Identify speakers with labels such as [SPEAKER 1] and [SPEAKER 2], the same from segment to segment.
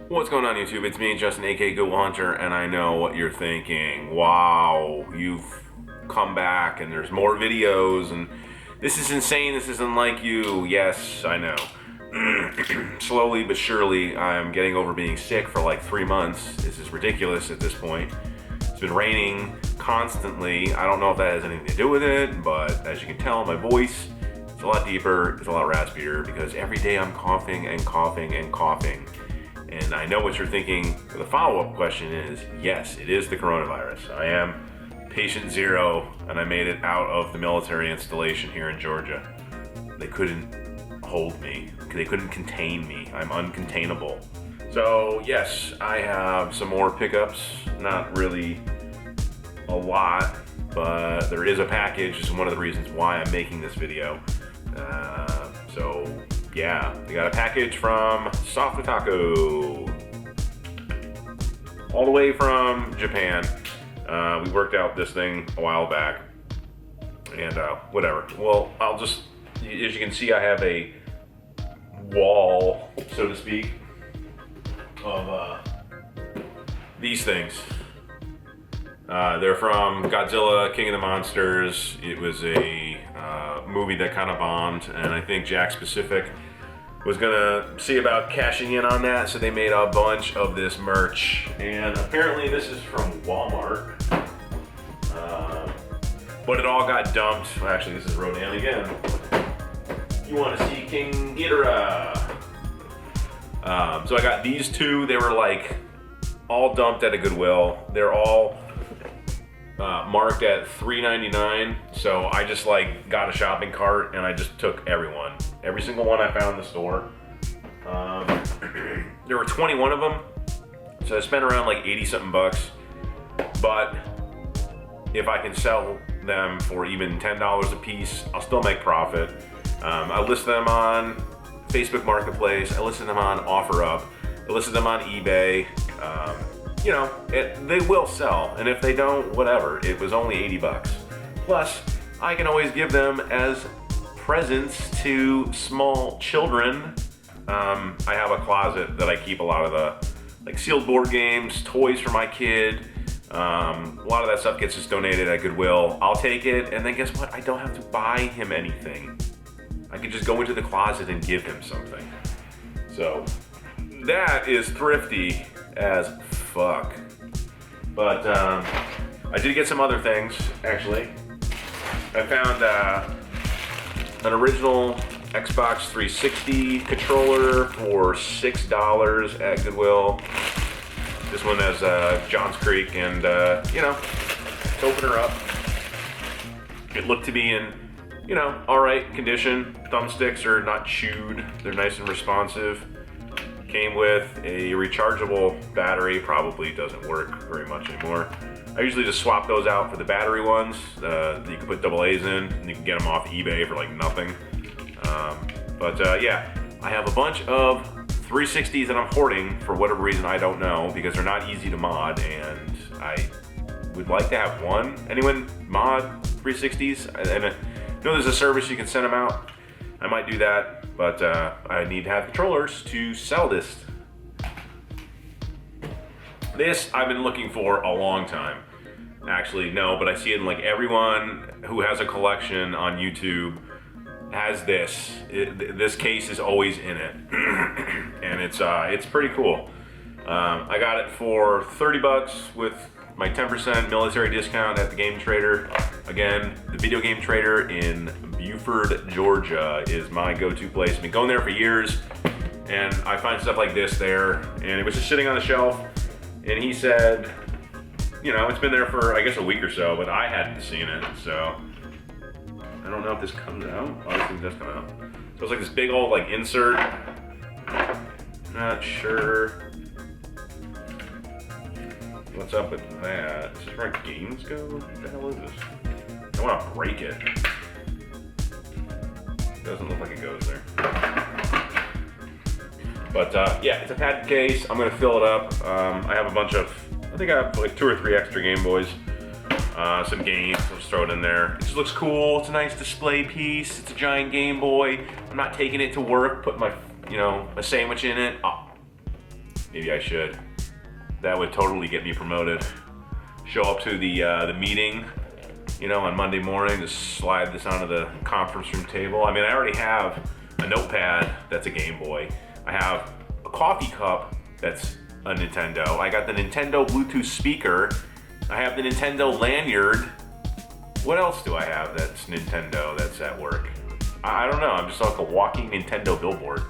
[SPEAKER 1] What's going on YouTube? It's me, Justin, aka Good Will Hunter, and I know what you're thinking. Wow, you've come back and there's more videos and this is insane, this isn't like you. Yes, I know. Slowly but surely, I'm getting over being sick for like 3 months. This is ridiculous at this point. It's been raining constantly. I don't know if that has anything to do with it, but as you can tell, my voice is a lot deeper, it's a lot raspier because every day I'm coughing and coughing and coughing. And I know what you're thinking. The follow-up question is, yes, it is the coronavirus. I am patient zero, and I made it out of the military installation here in Georgia. They couldn't hold me. They couldn't contain me. I'm uncontainable. So yes, I have some more pickups. Not really a lot, but there is a package. This is one of the reasons why I'm making this video. So yeah, we got a package from SoftOtaku, all the way from Japan. We worked out this thing a while back, and whatever. Well, I'll just, as you can see, I have a wall, so to speak, of these things. They're from Godzilla, King of the Monsters. It was a movie that kind of bombed, and I think Jack Specific was gonna see about cashing in on that, so they made a bunch of this merch. And apparently this is from Walmart, but it all got dumped. Well, actually, this is Rodan again. You want to see King Ghidorah? So I got these two. They were like all dumped at a Goodwill. They're all marked at $3.99. So I just like got a shopping cart and I just took every single one I found in the store. There were 21 of them, so I spent around like 80 something bucks. But if I can sell them for even $10 a piece, I'll still make profit. I list them on Facebook Marketplace. I listed them on OfferUp. I listed them on eBay. You know, they will sell, and if they don't, whatever. It was only 80 bucks. Plus, I can always give them as presents to small children. I have a closet that I keep a lot of the like sealed board games, toys for my kid. A lot of that stuff gets just donated at Goodwill. I'll take it, and then guess what? I don't have to buy him anything. I could just go into the closet and give him something. So that is thrifty as fuck. But I did get some other things, actually. I found an original Xbox 360 controller for $6 at Goodwill. This one has Johns Creek, and you know, let's open her up. It looked to be in, you know, alright condition. Thumbsticks are not chewed, they're nice and responsive. Came with a rechargeable battery, probably doesn't work very much anymore. I usually just swap those out for the battery ones that you can put AA's in, and you can get them off eBay for like nothing. Yeah, I have a bunch of 360s that I'm hoarding for whatever reason, I don't know, because they're not easy to mod, and I would like to have one. Anyone mod 360s? And I know there's a service you can send them out. I might do that, but I need to have controllers to sell this. This I've been looking for a long time. Actually, no, but I see it in like everyone who has a collection on YouTube has this. This case is always in it, and it's pretty cool. I got it for 30 bucks with my 10% military discount at the Game Trader. Again, the Video Game Trader in Buford, Georgia is my go-to place. I've been going there for years, and I find stuff like this there, and it was just sitting on the shelf, and he said, you know, it's been there for, I guess, a week or so, but I hadn't seen it, so I don't know if this comes out. Obviously, it does come out. So it's like this big old, like, insert. Not sure what's up with that. Is this where games go? What the hell is this? I want to break it. Doesn't look like it goes there. But yeah, it's a padded case. I'm gonna fill it up. I have a bunch of I think I have like 2 or 3 extra Game Boys. Some games, I'll just throw it in there. It just looks cool, it's a nice display piece. It's a giant Game Boy. I'm not taking it to work, putting my, a sandwich in it. Oh, maybe I should. That would totally get me promoted. Show up to the meeting, on Monday morning, just slide this onto the conference room table. I mean, I already have a notepad that's a Game Boy. I have a coffee cup that's a Nintendo. I got the Nintendo Bluetooth speaker. I have the Nintendo lanyard. What else do I have that's Nintendo that's at work? I don't know, I'm just like a walking Nintendo billboard.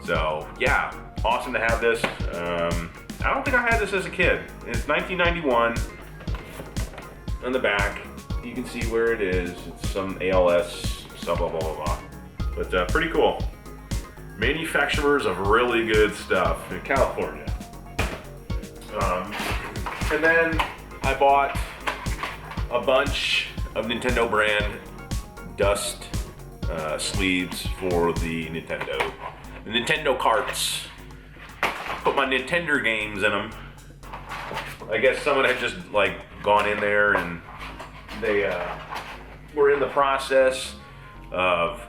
[SPEAKER 1] So yeah, awesome to have this. I don't think I had this as a kid. It's 1991. On the back, you can see where it is. It's some ALS, blah, blah, blah, blah, blah. But pretty cool. Manufacturers of really good stuff in California. And then I bought a bunch of Nintendo brand dust sleeves for the Nintendo carts. Put my Nintendo games in them. I guess someone had just like gone in there and they were in the process of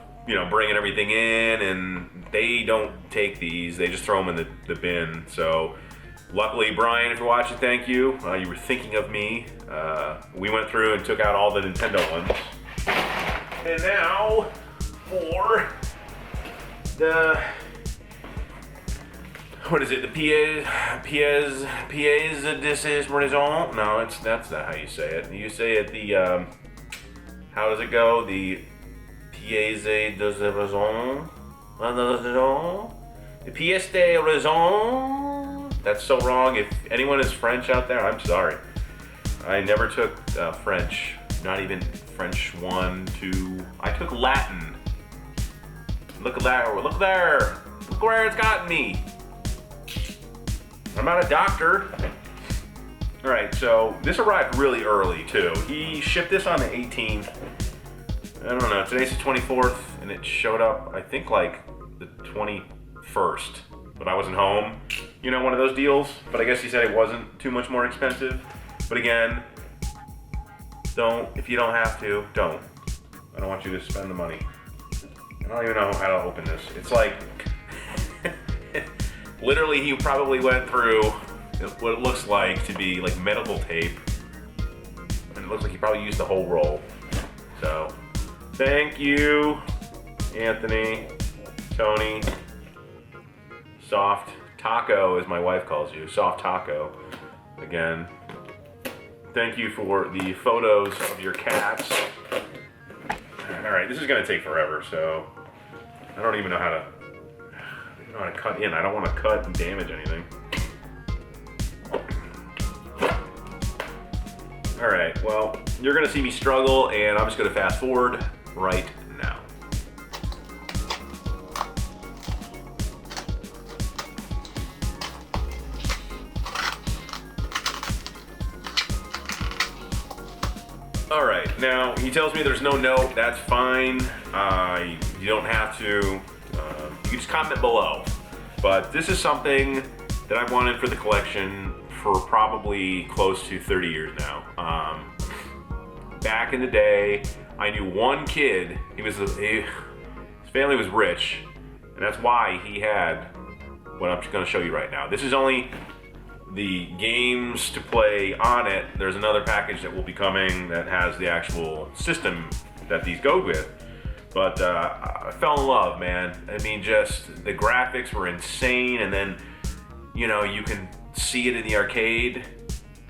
[SPEAKER 1] bringing everything in, and they don't take these, they just throw them in the bin. So luckily, Brian, if you're watching, thank you. You were thinking of me. We went through and took out all the Nintendo ones. And now for the, what is it? The pièce de raison? No, that's not how you say it. You say it the, how does it go? The pièce de raison? The pièce de raison? That's so wrong. If anyone is French out there, I'm sorry. I never took French. Not even French 1, 2. I took Latin. Look at that. Look there. Look where it's gotten me. I'm not a doctor. All right, so this arrived really early too. He shipped this on the 18th. I don't know, today's the 24th, and it showed up, I think like the 21st, but I wasn't home. One of those deals, but I guess he said it wasn't too much more expensive. But again, if you don't have to, don't. I don't want you to spend the money. I don't even know how to open this. It's like, literally he probably went through what it looks like to be like medical tape, and it looks like he probably used the whole roll. So, thank you, Anthony, Tony, SoftOtaku, as my wife calls you, SoftOtaku. Again, thank you for the photos of your cats. All right, this is gonna take forever, so I don't even know how to cut in. I don't want to cut and damage anything. All right, well, you're gonna see me struggle, and I'm just gonna fast forward right now. All right, now he tells me there's no note. That's fine. You don't have to. You can just comment below. But this is something that I've wanted for the collection for probably close to 30 years now. Back in the day, I knew one kid. His family was rich, and that's why he had what I'm going to show you right now. This is only the games to play on it. There's another package that will be coming that has the actual system that these go with. But I fell in love, man. I mean, just the graphics were insane, and then, you can see it in the arcade.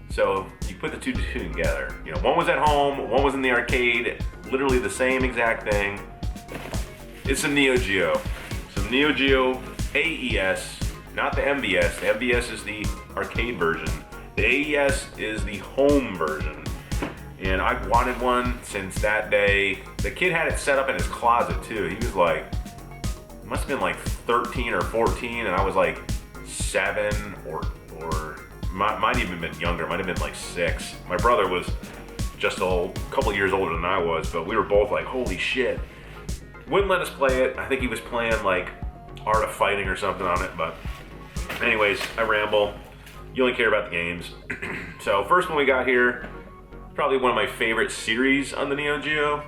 [SPEAKER 1] So you put the two together. One was at home, one was in the arcade, literally the same exact thing. It's some Neo Geo. Some Neo Geo AES, not the MVS. The MVS is the arcade version. The AES is the home version. And I've wanted one since that day. The kid had it set up in his closet too. He was like, must have been like 13 or 14, and I was like 7 or might even been younger. Might have been like 6. My brother was just a couple years older than I was, but we were both like, holy shit. Wouldn't let us play it. I think he was playing like Art of Fighting or something on it, but anyways, I ramble. You only care about the games. So first one we got here, probably one of my favorite series on the Neo Geo.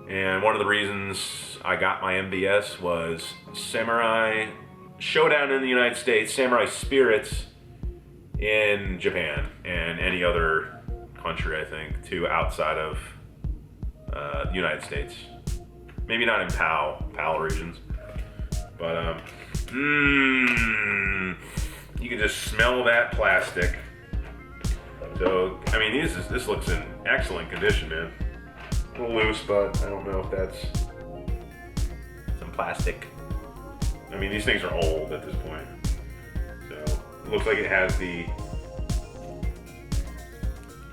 [SPEAKER 1] And one of the reasons I got my MVS was Samurai Showdown in the United States, Samurai Spirits in Japan, and any other country, I think, too, outside of the United States. Maybe not in PAL regions. But, you can just smell that plastic. So, I mean, this looks in excellent condition, man. A little loose, but I don't know if that's some plastic. I mean, these things are old at this point. So, it looks like it has the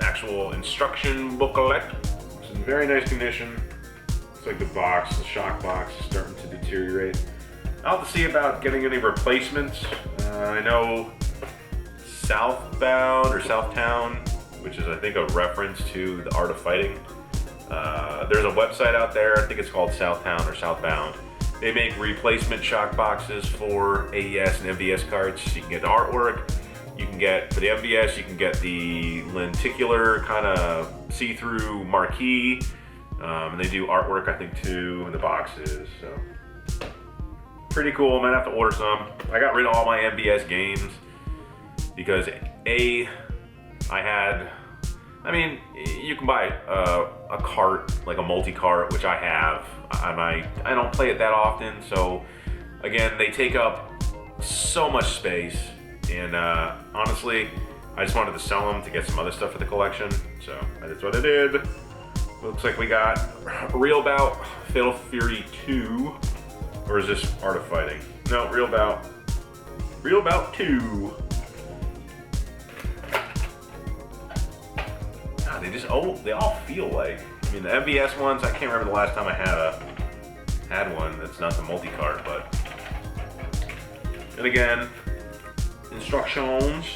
[SPEAKER 1] actual instruction booklet. It's in very nice condition. Looks like the shock box is starting to deteriorate. I'll have to see about getting any replacements. I know Southbound or Southtown, which is I think a reference to the Art of Fighting. There's a website out there, I think it's called Southtown or Southbound. They make replacement shock boxes for AES and MVS cards. You can get the artwork. You can get, for the MVS, you can get the lenticular kind of see-through marquee. And they do artwork, I think, too, in the boxes. So pretty cool. Might have to order some. I got rid of all my MVS games because I mean, you can buy a cart, like a multi-cart, which I have. I don't play it that often, so again, they take up so much space, and honestly, I just wanted to sell them to get some other stuff for the collection, so that's what I did. Looks like we got Real Bout, Fatal Fury 2, or is this Art of Fighting? No, Real Bout 2. They all feel like, I mean, the MVS ones, I can't remember the last time I had one that's not the multi-cart, but, and again, instructions,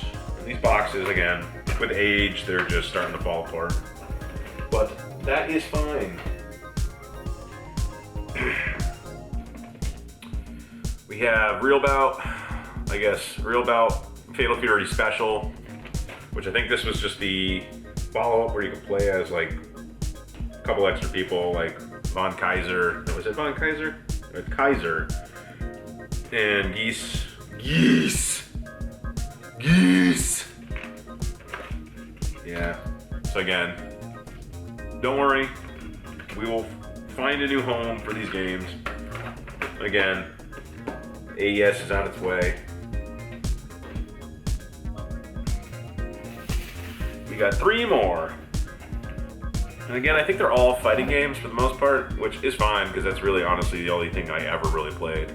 [SPEAKER 1] these boxes, again, with age, they're just starting to fall apart, but that is fine. We have Real Bout, I guess, Real Bout Fatal Fury Special, which I think this was just the follow-up where you could play as like a couple extra people, like Von Kaiser. Was it Von Kaiser? Kaiser and Geese. Yeah. So again, don't worry. We will find a new home for these games. Again, AES is on its way. We got 3 more. And again, I think they're all fighting games for the most part, which is fine because that's really honestly the only thing I ever really played.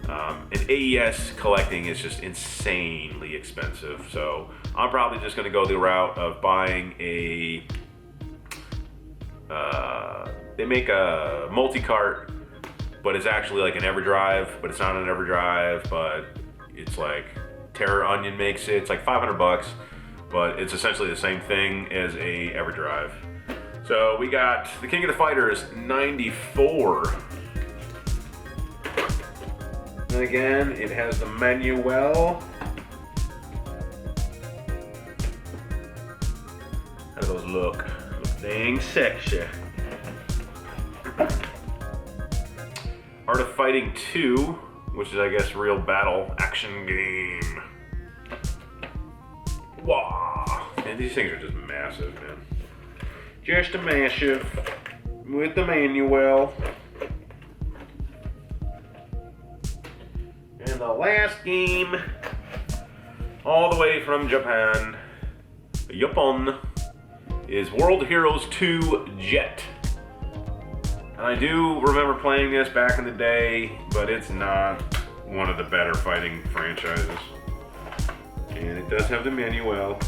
[SPEAKER 1] And AES collecting is just insanely expensive, so I'm probably just going to go the route of buying a... they make a multi-cart, but it's actually like an EverDrive, but it's not an EverDrive, but it's like Terror Onion makes it. It's like $500. But it's essentially the same thing as a EverDrive. So we got the King of the Fighters 94. And again, it has the manual. How do those look? Look dang sexy. Art of Fighting 2, which is I guess real battle action game. Wow, man, these things are just massive, man. Just a massive with the manual. And the last game, all the way from Japan, is World Heroes 2 Jet. And I do remember playing this back in the day, but it's not one of the better fighting franchises. And it does have the manual.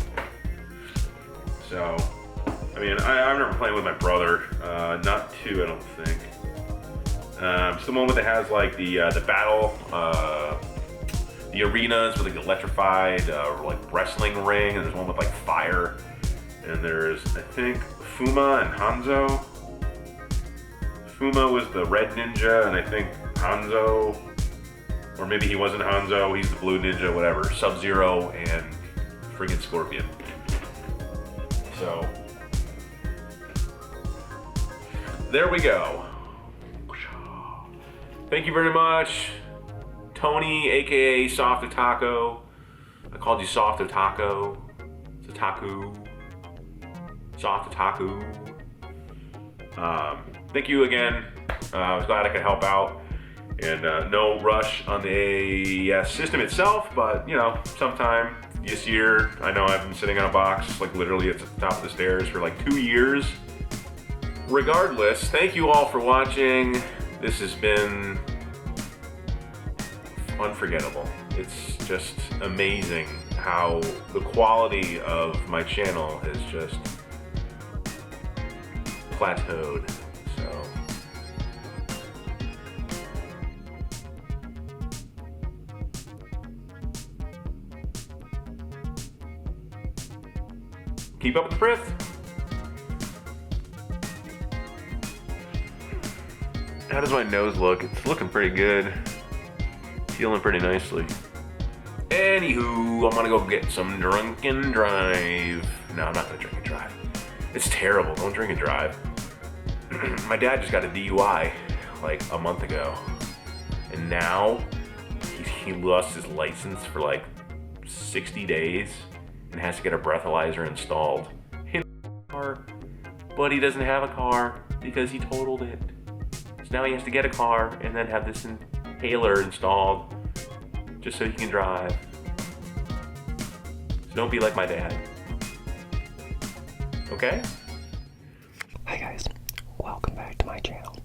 [SPEAKER 1] So, I mean, I remember playing with my brother. Not 2, I don't think. It's the one that has like the battle, the arenas with like the electrified like wrestling ring, and there's one with like fire. And there's, I think, Fuma and Hanzo. Fuma was the red ninja, and I think Hanzo, or maybe he wasn't Hanzo, he's the blue ninja, whatever. Sub-Zero and friggin' scorpion. So, there we go. Thank you very much, Tony, aka SoftOtaku. I called you SoftOtaku. Otaku. SoftOtaku. Thank you again. I was glad I could help out. And no rush on the AES system itself, but you know, sometime this year. I know I've been sitting on a box like literally at the top of the stairs for like 2 years. Regardless, thank you all for watching. This has been unforgettable. It's just amazing how the quality of my channel has just plateaued. So keep up with the prith. How does my nose look? It's looking pretty good. Feeling pretty nicely. Anywho, I'm gonna go get some drink and drive. No, I'm not gonna drink and drive. It's terrible. Don't drink and drive. My dad just got a DUI like a month ago. And now he lost his license for like 60 days and has to get a breathalyzer installed. He has a car, but he doesn't have a car because he totaled it. So now he has to get a car and then have this inhaler installed just so he can drive. So don't be like my dad. Okay?
[SPEAKER 2] Hi guys, welcome back to my channel.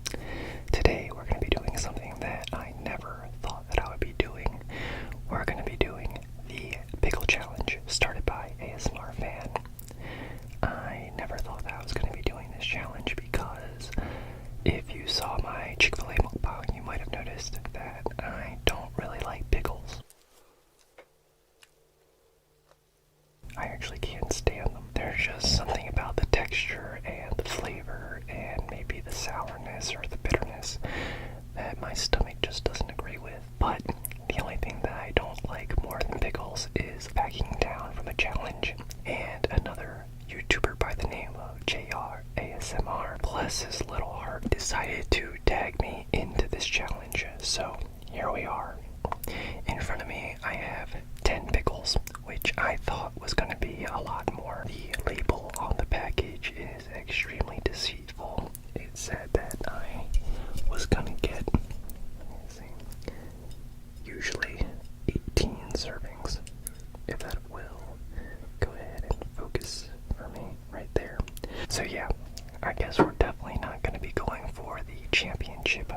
[SPEAKER 2] Today we're going to be doing something that I never thought that I would be doing. We're going to be doing the pickle challenge started by ASMR fan. I never thought that I was going to be doing this challenge because if you saw my Chick-fil-A mukbang, you might have noticed that I don't really like pickles. I actually can't stand them. There's just something about the texture and the flavor and maybe the sourness or the bitterness that my stomach just doesn't agree with. But the only thing that I don't like more than pickles is backing down from a challenge. And another YouTuber by the name of ASMR, bless his little heart, decided to tag me into this challenge. So here we are. In front of me I have 10 pickles, which I thought was going to be a lot more. The label on the package is extremely deceitful. It said that I was going to get, let me see, usually 18 servings, if that will go ahead and focus for me right there. So yeah, I guess we're definitely not going to be going for the championship